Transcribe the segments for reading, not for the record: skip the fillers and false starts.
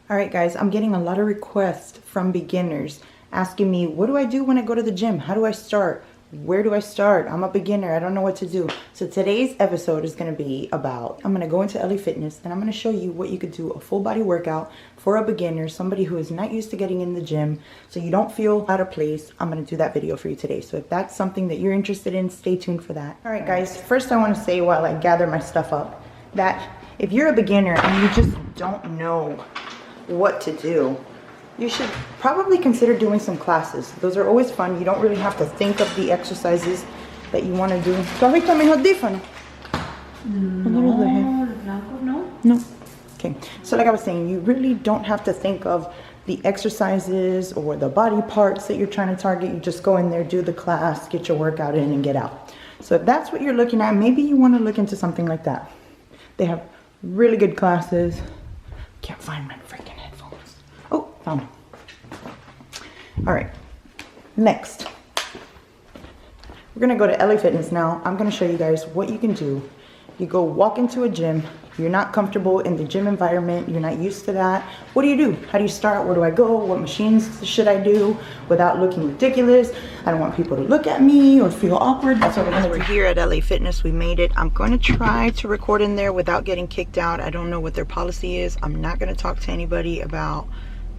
Alright guys, I'm getting a lot of requests from beginners asking me, what do I do when I go to the gym? How do I start? Where do I start? I'm a beginner. I don't know what to do. So today's episode is going to be about, I'm going to go into LA Fitness and I'm going to show you what you could do a full body workout for a beginner, somebody who is not used to getting in the gym, so you don't feel out of place. I'm going to do that video for you today. So if that's something that you're interested in, stay tuned for that. Alright guys, first I want to say while I gather my stuff up that if you're a beginner and you just don't know what to do, you should probably consider doing some classes. Those are always fun. You don't really have to think of the exercises that you want to do. ¿Tú has visto mis audífonos? No. Okay. So like I was saying, you really don't have to think of the exercises or the body parts that you're trying to target. You just go in there, do the class, get your workout in, and get out. So if that's what you're looking at, maybe you want to look into something like that. They have really good classes. Can't find my freaking headphones. Oh, found them. All right, next. We're gonna go to LA Fitness now. I'm gonna show you guys what you can do. You go walk into a gym. You're not comfortable in the gym environment. You're not used to that. What do you do? How do you start? Where do I go? What machines should I do without looking ridiculous? I don't want people to look at me or feel awkward. That's what we're gonna do. We're here at LA Fitness. We made it. I'm going to try to record in there without getting kicked out. I don't know what their policy is. I'm not going to talk to anybody about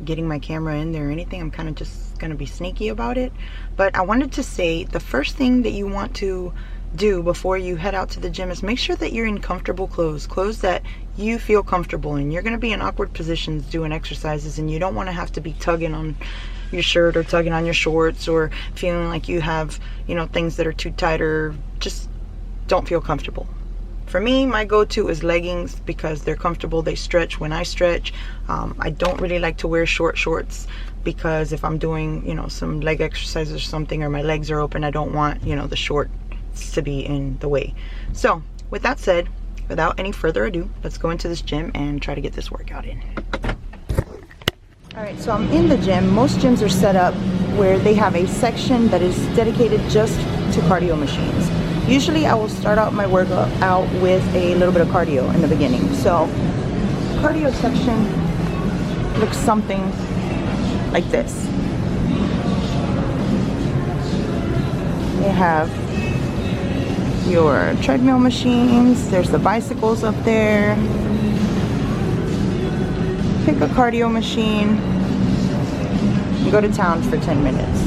getting my camera in there or anything. I'm kind of just going to be sneaky about it. But I wanted to say the first thing that you want to do before you head out to the gym is make sure that you're in comfortable clothes that you feel comfortable in. You're going to be in awkward positions doing exercises, and you don't want to have to be tugging on your shirt or tugging on your shorts or feeling like you have, you know, things that are too tight or just don't feel comfortable. For me, my go-to is leggings because they're comfortable. They stretch when I stretch. I don't really like to wear short shorts because if I'm doing, you know, some leg exercises or something, or my legs are open, I don't want, you know, the shorts to be in the way. So with that said, without any further ado, let's go into this gym and try to get this workout in. All right, so I'm in the gym. Most gyms are set up where they have a section that is dedicated just to cardio machines. Usually I will start out my workout out with a little bit of cardio in the beginning. So cardio section looks something like this. They have your treadmill machines. There's the bicycles up there. Pick a cardio machine and go to town for 10 minutes.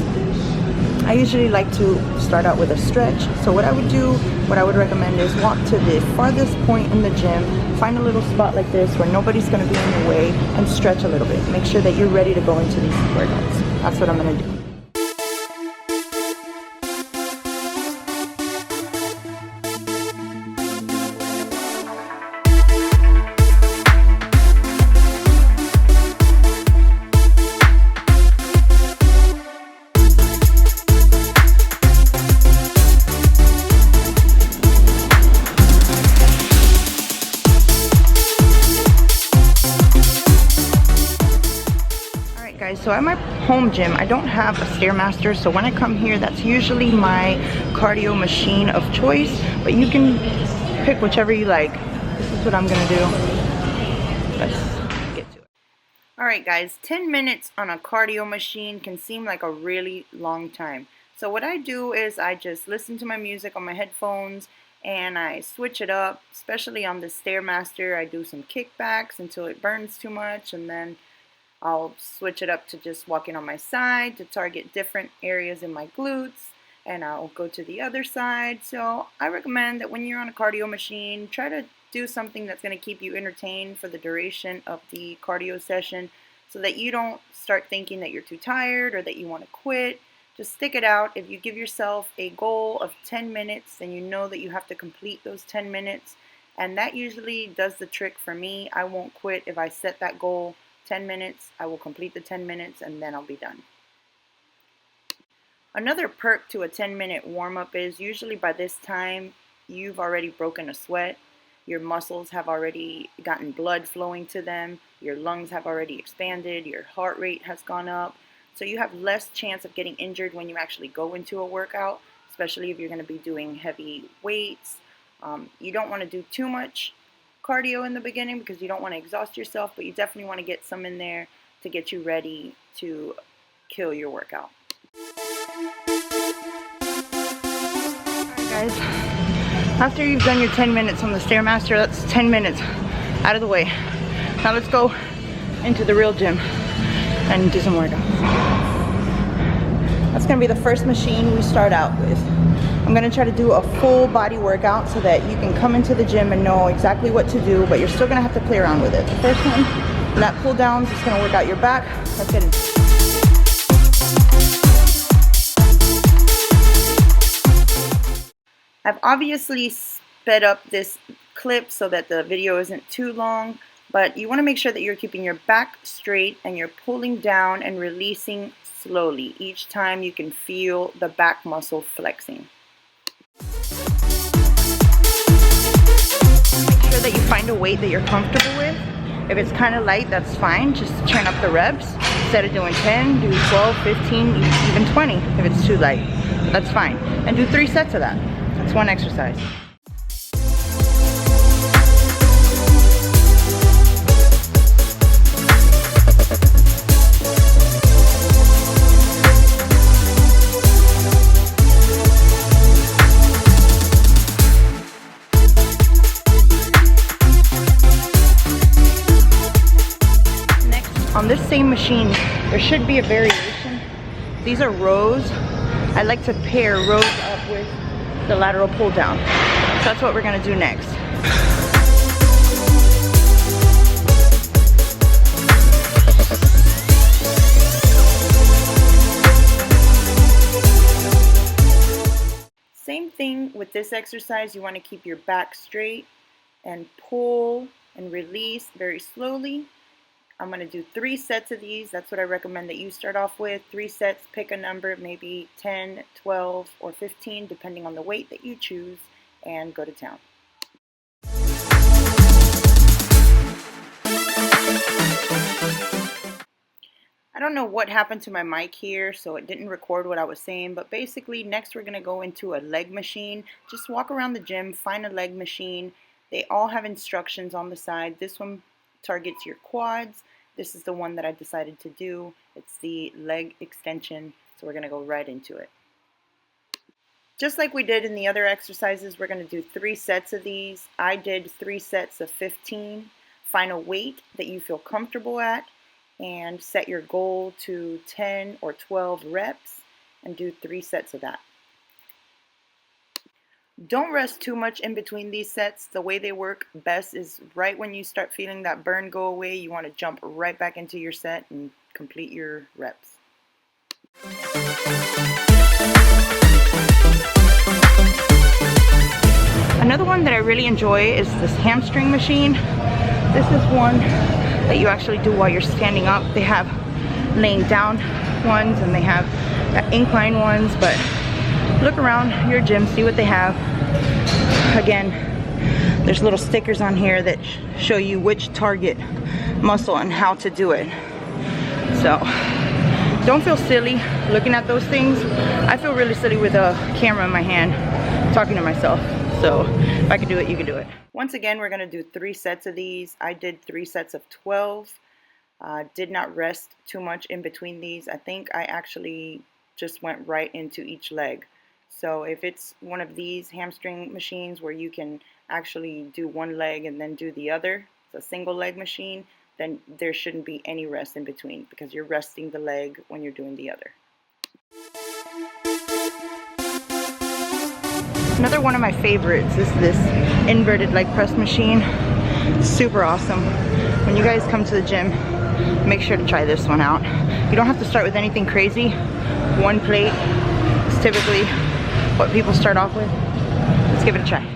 I usually like to start out with a stretch. So what I would recommend is walk to the farthest point in the gym, find a little spot like this where nobody's going to be in your way, and stretch a little bit. Make sure that you're ready to go into these workouts. That's what I'm going to do. So at my home gym, I don't have a Stairmaster, so when I come here, that's usually my cardio machine of choice, but you can pick whichever you like. This is what I'm gonna do. Let's get to it. Alright guys, 10 minutes on a cardio machine can seem like a really long time. So what I do is I just listen to my music on my headphones and I switch it up, especially on the Stairmaster. I do some kickbacks until it burns too much, and then I'll switch it up to just walking on my side to target different areas in my glutes, and I'll go to the other side. So I recommend that when you're on a cardio machine, try to do something that's going to keep you entertained for the duration of the cardio session so that you don't start thinking that you're too tired or that you want to quit. Just stick it out. If you give yourself a goal of 10 minutes, then you know that you have to complete those 10 minutes, and that usually does the trick for me. I won't quit if I set that goal 10 minutes. I will complete the 10 minutes and then I'll be done. Another perk to a 10-minute warm-up is usually by this time you've already broken a sweat. Your muscles have already gotten blood flowing to them. Your lungs have already expanded. Your heart rate has gone up. So you have less chance of getting injured when you actually go into a workout, especially if you're going to be doing heavy weights. You don't want to do too much cardio in the beginning because you don't want to exhaust yourself, but you definitely want to get some in there to get you ready to kill your workout. Alright guys, after you've done your 10 minutes on the Stairmaster, that's 10 minutes out of the way. Now let's go into the real gym and do some workouts. That's gonna be the first machine we start out with. I'm gonna try to do a full body workout so that you can come into the gym and know exactly what to do, but you're still gonna have to play around with it. The first one, lat pull downs, is gonna work out your back. Let's get into it. I've obviously sped up this clip so that the video isn't too long, but you want to make sure that you're keeping your back straight and you're pulling down and releasing slowly. Each time you can feel the back muscle flexing. Make sure that you find a weight that you're comfortable with. If it's kind of light, that's fine. Just turn up the reps. Instead of doing 10, do 12, 15, even 20 if it's too light. That's fine. And do 3 sets of that. That's one exercise. Next, on this same machine, there should be a variation. These are rows. I like to pair rows up with the lateral pull down. So that's what we're gonna do next. Same thing with this exercise. You want to keep your back straight and pull and release very slowly. I'm going to do 3 sets of these. That's what I recommend that you start off with. 3 sets, pick a number, maybe 10, 12, or 15, depending on the weight that you choose, and go to town. I don't know what happened to my mic here, so it didn't record what I was saying, but basically next we're going to go into a leg machine. Just walk around the gym, find a leg machine. They all have instructions on the side. This one targets your quads. This is the one that I decided to do. It's the leg extension, so we're going to go right into it. Just like we did in the other exercises, we're going to do 3 sets of these. I did 3 sets of 15. Find a weight that you feel comfortable at and set your goal to 10 or 12 reps and do 3 sets of that. Don't rest too much in between these sets. The way they work best is right when you start feeling that burn go away, you want to jump right back into your set and complete your reps. Another one that I really enjoy is this hamstring machine. This is one that you actually do while you're standing up. They have laying down ones and they have incline ones, but look around your gym, see what they have. Again, there's little stickers on here that show you which target muscle and how to do it. So don't feel silly looking at those things. I feel really silly with a camera in my hand talking to myself. So if I can do it, you can do it. Once again, we're going to do 3 sets of these. I did 3 sets of 12. Did not rest too much in between these. I think I actually just went right into each leg. So if it's one of these hamstring machines where you can actually do one leg and then do the other, it's a single leg machine, then there shouldn't be any rest in between because you're resting the leg when you're doing the other. Another one of my favorites is this inverted leg press machine. Super awesome. When you guys come to the gym, make sure to try this one out. You don't have to start with anything crazy. 1 plate is typically what people start off with. Let's give it a try.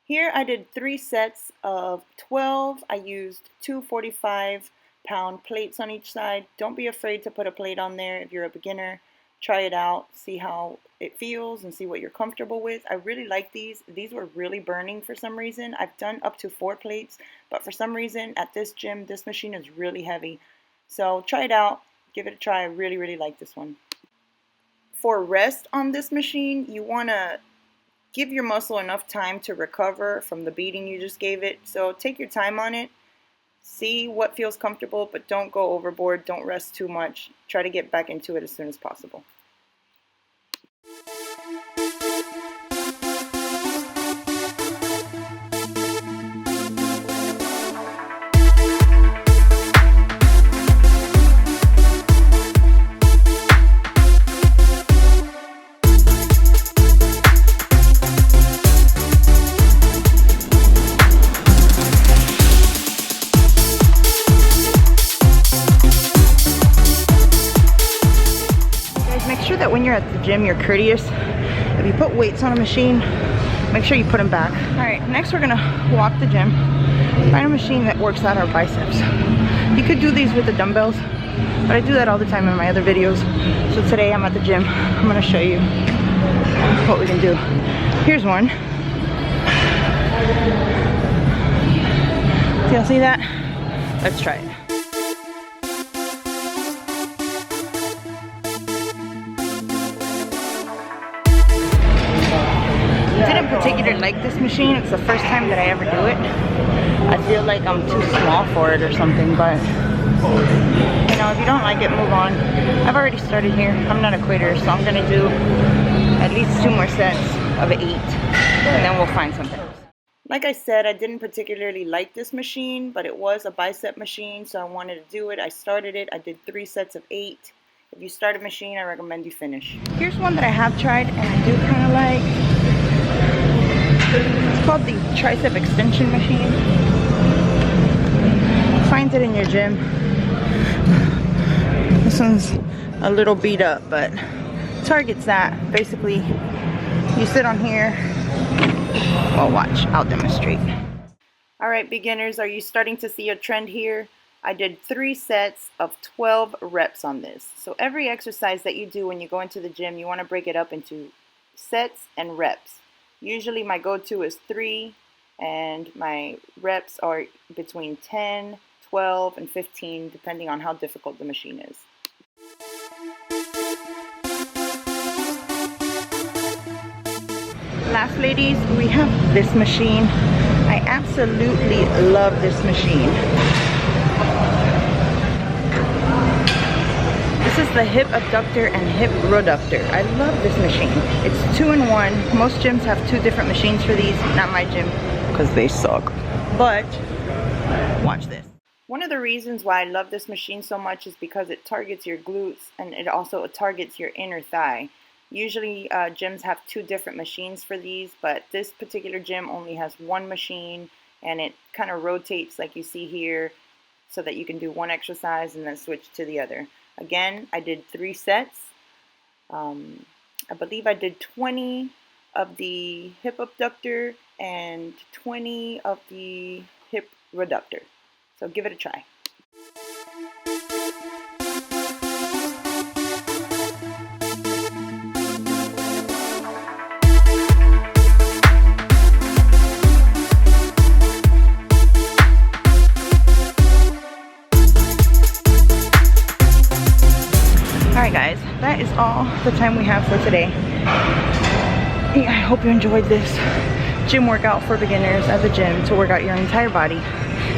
Here I did 3 sets of 12. I used 2 45-pound plates on each side. Don't be afraid to put a plate on there if you're a beginner. Try it out, see how it feels and see what you're comfortable with. I really like these. These were really burning for some reason. I've done up to 4 plates, but for some reason at this gym, this machine is really heavy. So try it out, give it a try. I really like this one. For rest on this machine, you want to give your muscle enough time to recover from the beating you just gave it. So take your time on it. See what feels comfortable, but don't go overboard. Don't rest too much. Try to get back into it as soon as possible. That when you're at the gym, you're courteous. If you put weights on a machine, make sure you put them back. All right, next we're gonna walk the gym, find a machine that works out our biceps. You could do these with the dumbbells, but I do that all the time in my other videos. So today I'm at the gym. I'm gonna show you what we can do. Here's one. Do y'all see that? Let's try it. I didn't particularly like this machine. It's the first time that I ever do it. I feel like I'm too small for it or something, but you know, if you don't like it, move on. I've already started here. I'm not a quitter, so I'm gonna do at least 2 more sets of 8, and then we'll find something else. Like I said, I didn't particularly like this machine, but it was a bicep machine, so I wanted to do it. I started it. I did 3 sets of 8. If you start a machine, I recommend you finish. Here's one that I have tried and I do kind of like. It's called the Tricep extension machine. Find it in your gym. This one's a little beat up, but targets that. Basically, you sit on here. Well, watch, I'll demonstrate. All right, beginners, are you starting to see a trend here? I did 3 sets of 12 reps on this. So every exercise that you do when you go into the gym, you want to break it up into sets and reps. Usually my go-to is 3, and my reps are between 10, 12, and 15, depending on how difficult the machine is. Last, ladies, we have this machine. I absolutely love this machine. This is the hip abductor and hip reductor. I love this machine. It's 2-in-1. Most gyms have 2 different machines for these. Not my gym, because they suck. But watch this. One of the reasons why I love this machine so much is because it targets your glutes, and it also targets your inner thigh. Usually gyms have 2 different machines for these, but this particular gym only has 1 machine, and it kind of rotates like you see here, so that you can do 1 exercise and then switch to the other. Again, I did 3 sets. I believe I did 20 of the hip abductor and 20 of the hip reductor. So give it a try. Alright guys, that is all the time we have for today. I hope you enjoyed this gym workout for beginners at the gym to work out your entire body.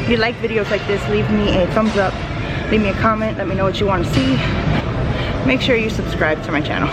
If you like videos like this, leave me a thumbs up, leave me a comment, let me know what you want to see. Make sure you subscribe to my channel.